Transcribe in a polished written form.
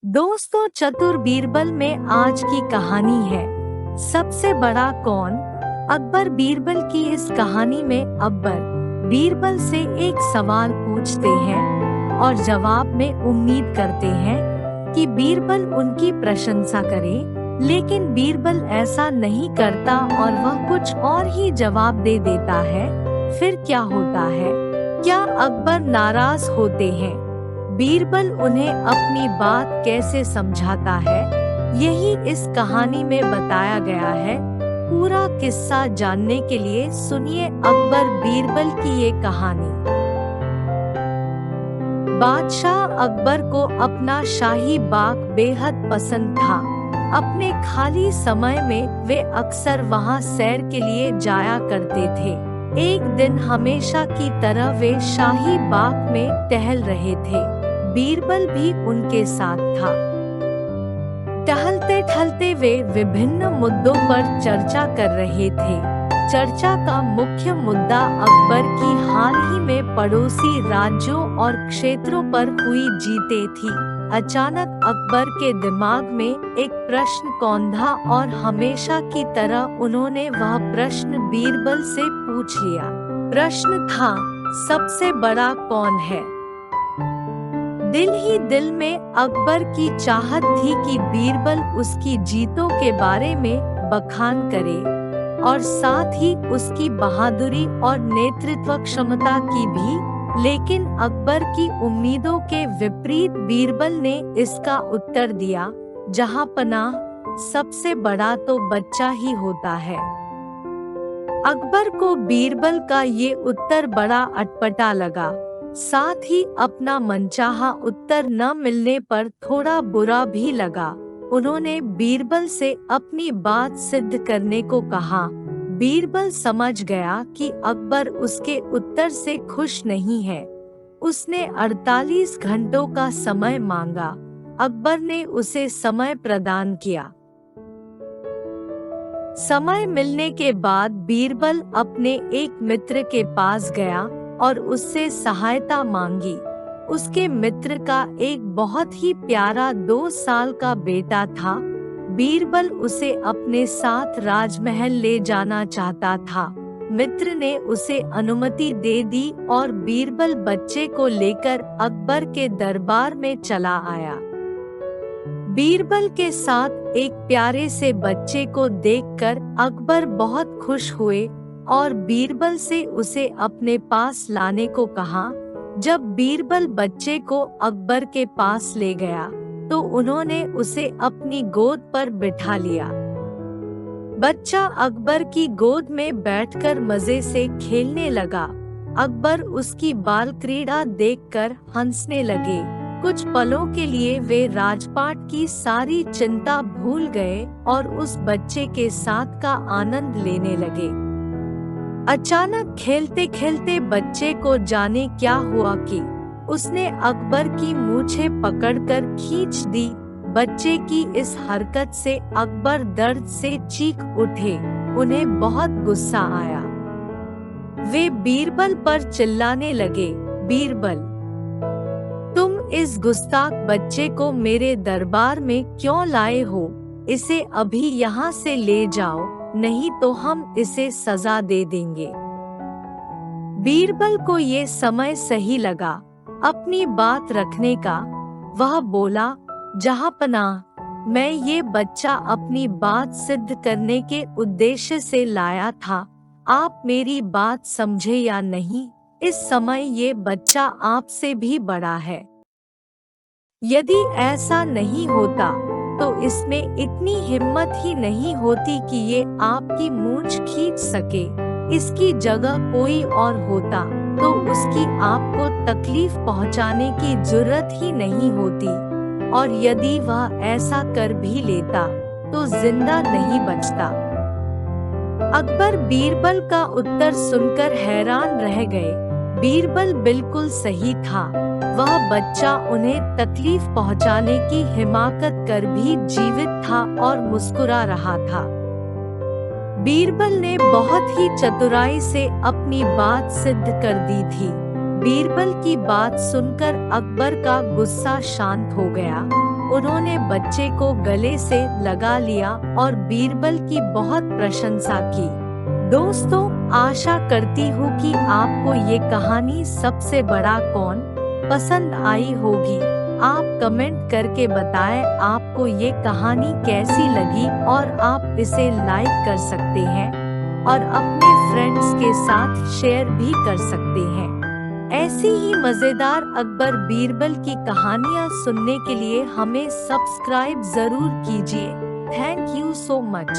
दोस्तों, चतुर बीरबल में आज की कहानी है सबसे बड़ा कौन। अकबर बीरबल की इस कहानी में अकबर बीरबल से एक सवाल पूछते हैं और जवाब में उम्मीद करते हैं कि बीरबल उनकी प्रशंसा करे, लेकिन बीरबल ऐसा नहीं करता और वह कुछ और ही जवाब दे देता है। फिर क्या होता है? क्या अकबर नाराज होते हैं? बीरबल उन्हें अपनी बात कैसे समझाता है, यही इस कहानी में बताया गया है। पूरा किस्सा जानने के लिए सुनिए अकबर बीरबल की ये कहानी। बादशाह अकबर को अपना शाही बाग बेहद पसंद था। अपने खाली समय में वे अक्सर वहां सैर के लिए जाया करते थे। एक दिन हमेशा की तरह वे शाही बाग में टहल रहे थे। बीरबल भी उनके साथ था। टहलते टहलते वे विभिन्न मुद्दों पर चर्चा कर रहे थे। चर्चा का मुख्य मुद्दा अकबर की हाल ही में पड़ोसी राज्यों और क्षेत्रों पर हुई जीतें थी। अचानक अकबर के दिमाग में एक प्रश्न कौंधा और हमेशा की तरह उन्होंने वह प्रश्न बीरबल से पूछ लिया। प्रश्न था, सबसे बड़ा कौन है? दिल ही दिल में अकबर की चाहत थी कि बीरबल उसकी जीतों के बारे में बखान करे और साथ ही उसकी बहादुरी और नेतृत्व क्षमता की भी, लेकिन अकबर की उम्मीदों के विपरीत बीरबल ने इसका उत्तर दिया, जहां पनाह, सबसे बड़ा तो बच्चा ही होता है। अकबर को बीरबल का ये उत्तर बड़ा अटपटा लगा। साथ ही अपना मनचाहा उत्तर न मिलने पर थोड़ा बुरा भी लगा। उन्होंने बीरबल से अपनी बात सिद्ध करने को कहा। बीरबल समझ गया कि अकबर उसके उत्तर से खुश नहीं है। उसने 48 घंटों का समय मांगा। अकबर ने उसे समय प्रदान किया। समय मिलने के बाद बीरबल अपने एक मित्र के पास गया और उससे सहायता मांगी। उसके मित्र का एक बहुत ही प्यारा 2 साल का बेटा था। बीरबल उसे अपने साथ राजमहल ले जाना चाहता था। मित्र ने उसे अनुमति दे दी और बीरबल बच्चे को लेकर अकबर के दरबार में चला आया। बीरबल के साथ एक प्यारे से बच्चे को देखकर अकबर बहुत खुश हुए और बीरबल से उसे अपने पास लाने को कहा। जब बीरबल बच्चे को अकबर के पास ले गया तो उन्होंने उसे अपनी गोद पर बिठा लिया। बच्चा अकबर की गोद में बैठकर मजे से खेलने लगा। अकबर उसकी बाल क्रीड़ा देखकर हंसने लगे। कुछ पलों के लिए वे राजपाट की सारी चिंता भूल गए और उस बच्चे के साथ का आनंद लेने लगे। अचानक खेलते खेलते बच्चे को जाने क्या हुआ कि उसने अकबर की मूछें पकड़कर खींच दी। बच्चे की इस हरकत से अकबर दर्द से चीख उठे। उन्हें बहुत गुस्सा आया। वे बीरबल पर चिल्लाने लगे, बीरबल, तुम इस गुस्ताख बच्चे को मेरे दरबार में क्यों लाए हो? इसे अभी यहाँ से ले जाओ, नहीं तो हम इसे सजा दे देंगे। बीरबल को ये समय सही लगा अपनी बात रखने का। वह बोला, जहांपनाह, मैं ये बच्चा अपनी बात सिद्ध करने के उद्देश्य से लाया था। आप मेरी बात समझे या नहीं? इस समय ये बच्चा आपसे भी बड़ा है। यदि ऐसा नहीं होता तो इसमें इतनी हिम्मत ही नहीं होती कि ये आपकी मूंछ खींच सके। इसकी जगह कोई और होता तो उसकी आपको तकलीफ पहुंचाने की जरूरत ही नहीं होती, और यदि वह ऐसा कर भी लेता तो जिंदा नहीं बचता। अकबर बीरबल का उत्तर सुनकर हैरान रह गए। बीरबल बिल्कुल सही था। वह बच्चा उन्हें तकलीफ पहुंचाने की हिमाकत कर भी जीवित था और मुस्कुरा रहा था। बीरबल ने बहुत ही चतुराई से अपनी बात सिद्ध कर दी थी। बीरबल की बात सुनकर अकबर का गुस्सा शांत हो गया। उन्होंने बच्चे को गले से लगा लिया और बीरबल की बहुत प्रशंसा की। दोस्तों, आशा करती हूँ कि आपको ये कहानी सबसे बड़ा कौन पसंद आई होगी। आप कमेंट करके बताएं आपको ये कहानी कैसी लगी और आप इसे लाइक कर सकते हैं और अपने फ्रेंड्स के साथ शेयर भी कर सकते हैं। ऐसी ही मजेदार अकबर बीरबल की कहानियाँ सुनने के लिए हमें सब्सक्राइब जरूर कीजिए। Thank you so much.